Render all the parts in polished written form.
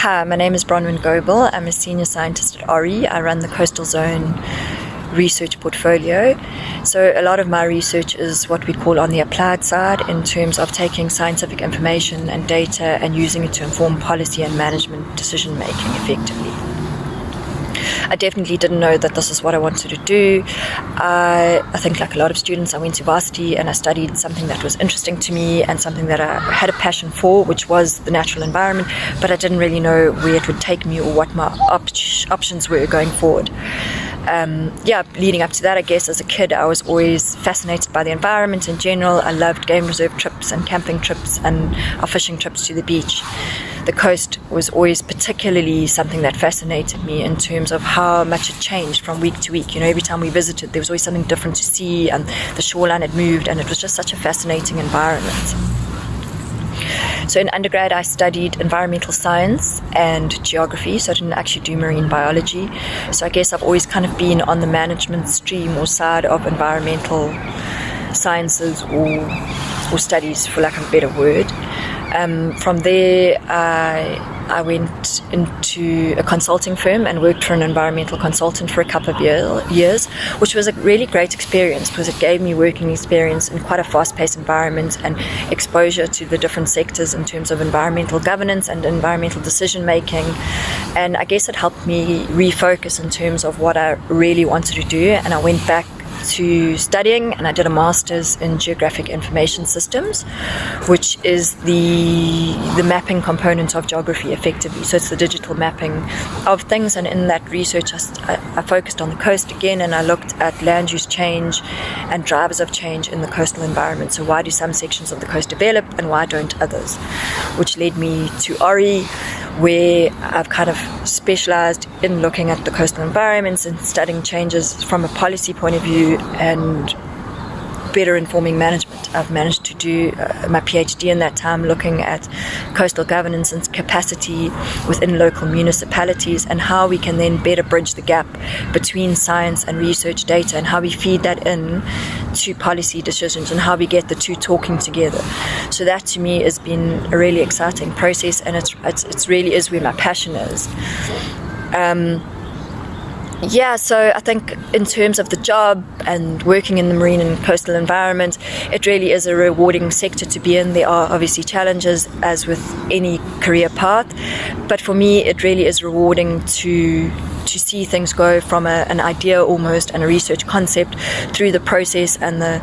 Hi, my name is Bronwyn Goble. I'm a senior scientist at RE. I run the Coastal Zone research portfolio. So a lot of my research is what we call on the applied side, in terms of taking scientific information and data and using it to inform policy and management decision making effectively. I definitely didn't know that this is what I wanted to do. I think, like a lot of students, I went to varsity and I studied something that was interesting to me and something that I had a passion for, which was the natural environment, but I didn't really know where it would take me or what my options were going forward. Leading up to that, I guess as a kid I was always fascinated by the environment in general. I loved game reserve trips and camping trips and our fishing trips to the beach. The coast was always particularly something that fascinated me in terms of how much it changed from week to week. You know, every time we visited there was always something different to see, and the shoreline had moved, and it was just such a fascinating environment. So in undergrad I studied environmental science and geography, so I didn't actually do marine biology. So I guess I've always kind of been on the management stream or side of environmental sciences or studies, for lack of a better word. From there I went into a consulting firm and worked for an environmental consultant for a couple of years, which was a really great experience because it gave me working experience in quite a fast-paced environment and exposure to the different sectors in terms of environmental governance and environmental decision making. And I guess it helped me refocus in terms of what I really wanted to do, and I went back to studying and I did a master's in geographic information systems, which is the mapping component of geography effectively. So it's the digital mapping of things, and in that research I focused on the coast again, and I looked at land use change and drivers of change in the coastal environment. So why do some sections of the coast develop and why don't others, which led me to RE, where I've kind of specialized in looking at the coastal environments and studying changes from a policy point of view and better informing management. I've managed to do my PhD in that time looking at coastal governance and capacity within local municipalities, and how we can then better bridge the gap between science and research data, and how we feed that in to policy decisions and how we get the two talking together. So that to me has been a really exciting process, and it's really is where my passion is. So I think in terms of the job and working in the marine and coastal environment, it really is a rewarding sector to be in. There are obviously challenges, as with any career path, but for me it really is rewarding to see things go from an idea almost and a research concept through the process and the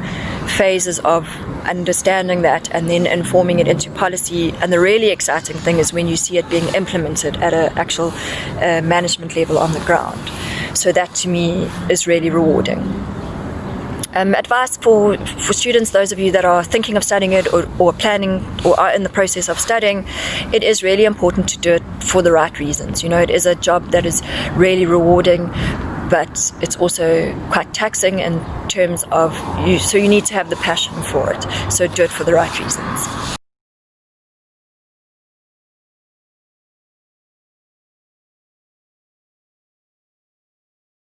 phases of understanding that and then informing it into policy. And the really exciting thing is when you see it being implemented at an actual management level on the ground. So that to me is really rewarding. Advice for students, those of you that are thinking of studying it or planning or are in the process of studying, it is really important to do it for the right reasons. You know, it is a job that is really rewarding, but it's also quite taxing in terms of you, so you need to have the passion for it. So do it for the right reasons.